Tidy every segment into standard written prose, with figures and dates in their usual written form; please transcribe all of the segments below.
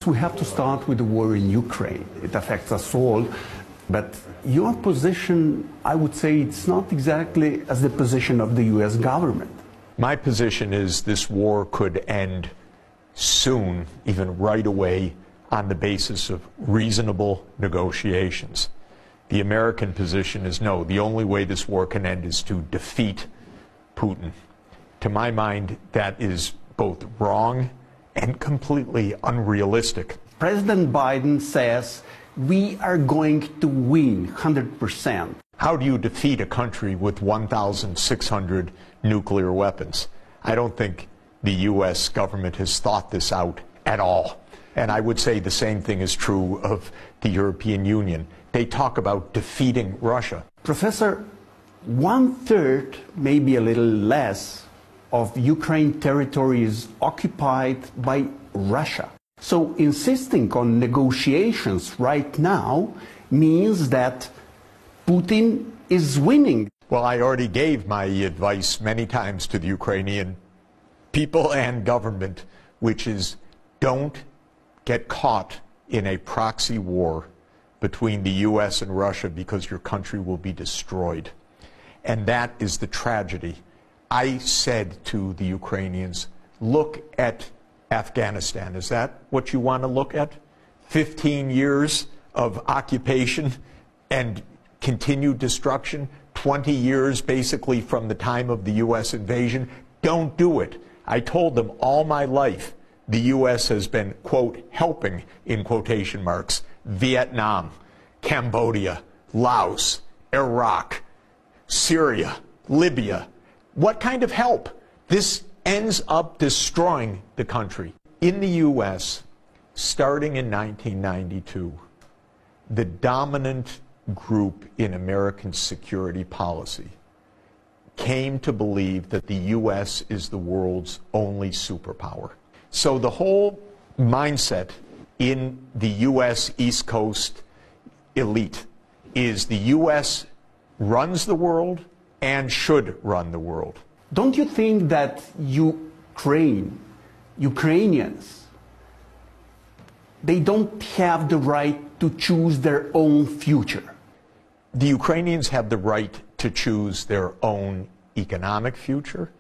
we have to start with the war in Ukraine. It affects us all. But your position, I would say, it's not exactly as the position of the U.S. government. My position is this war could end soon, even right away, on the basis of reasonable negotiations. The American position is no, the only way this war can end is to defeat Putin. To my mind, that is both wrong and completely unrealistic. President Biden says we are going to win 100%. How do you defeat a country with 1,600 nuclear weapons? I don't think the U.S. government has thought this out at all. And I would say the same thing is true of the European Union. They talk about defeating Russia. Professor, 1/3, maybe a little less, of Ukraine territory is occupied by Russia. So insisting on negotiations right now means that Putin is winning. Well, I already gave my advice many times to the Ukrainian people and government, which is don't get caught in a proxy war between the U.S. and Russia because your country will be destroyed. And that is the tragedy. I said to the Ukrainians, look at Afghanistan. Is that what you want to look at? 15 years of occupation and continued destruction, 20 years basically from the time of the U.S. invasion. Don't do it. I told them all my life the U.S. has been, quote, helping, in quotation marks, Vietnam, Cambodia, Laos, Iraq, Syria, Libya. What kind of help? This ends up destroying the country. In the U.S., starting in 1992, the dominant group in American security policy came to believe that the U.S. is the world's only superpower. So the whole mindset in the U.S. East Coast elite is the U.S. runs the world and should run the world. Don't you think that Ukrainians, they don't have the right to choose their own future? The Ukrainians have the right to choose their own economic future,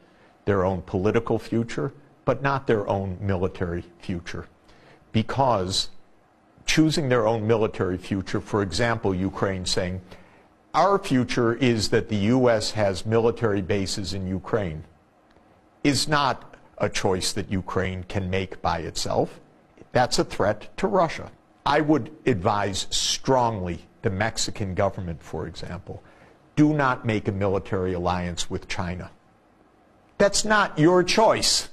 their own political future, but not their own military future. Because choosing their own military future, for example, Ukraine saying, our future is that the U.S. has military bases in Ukraine, is not a choice that Ukraine can make by itself. That's a threat to Russia. I would advise strongly the Mexican government, for example, do not make a military alliance with China. That's not your choice.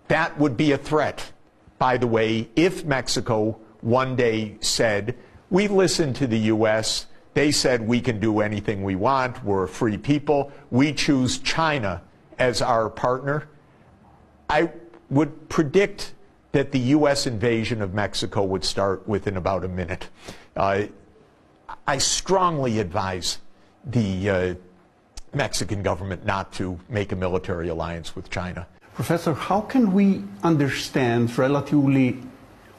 That would be a threat. By the way, if Mexico one day said, we listened to the U.S., they said we can do anything we want, we're a free people, we choose China as our partner, I would predict that the U.S. invasion of Mexico would start within about a minute. I strongly advise the Mexican government not to make a military alliance with China. Professor, how can we understand relatively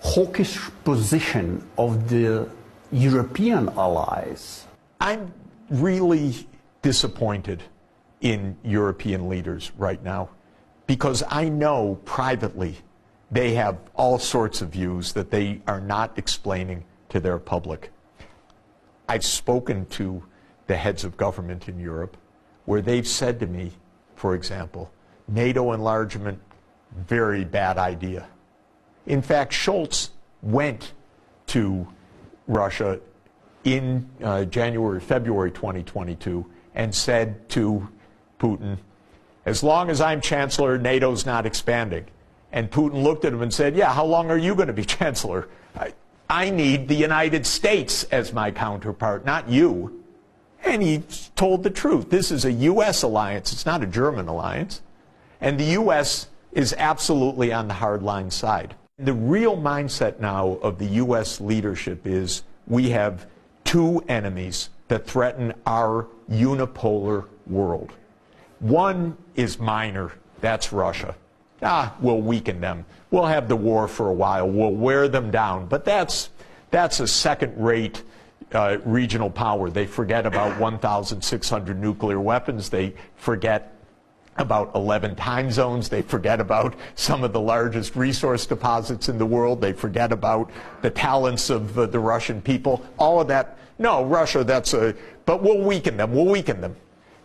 hawkish position of the European allies? I'm really disappointed in European leaders right now because I know privately they have all sorts of views that they are not explaining to their public. I've spoken to the heads of government in Europe where they've said to me, for example, NATO enlargement, very bad idea. In fact, Scholz went to Russia in February 2022 and said to Putin, as long as I'm chancellor, NATO's not expanding. And Putin looked at him and said, yeah, how long are you going to be chancellor? I need the United States as my counterpart, not you. And he told the truth. This is a U.S. alliance. It's not a German alliance. And the U.S. is absolutely on the hardline side. The real mindset now of the U.S. leadership is we have two enemies that threaten our unipolar world. One is minor, that's Russia. we'll weaken them. We'll have the war for a while. We'll wear them down. But that's a second-rate regional power. They forget about 1,600 nuclear weapons. They forget about 11 time zones. They forget about some of the largest resource deposits in the world. They forget about the talents of the Russian people. All of that. No, Russia, but we'll weaken them. We'll weaken them.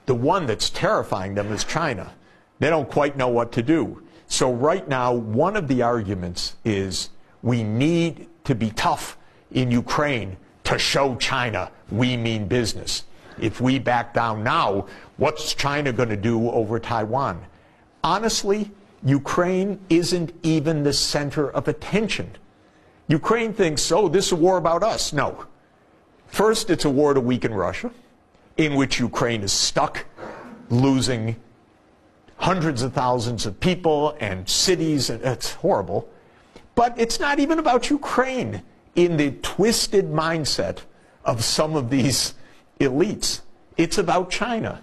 The one that's terrifying them is China. They don't quite know what to do. So right now, one of the arguments is we need to be tough in Ukraine to show China we mean business. If we back down now, what's China going to do over Taiwan? Honestly, Ukraine isn't even the center of attention. Ukraine thinks, oh, this is a war about us. No. First, it's a war to weaken Russia, in which Ukraine is stuck, losing hundreds of thousands of people and cities. And it's horrible. But it's not even about Ukraine in the twisted mindset of some of these elites. It's about China.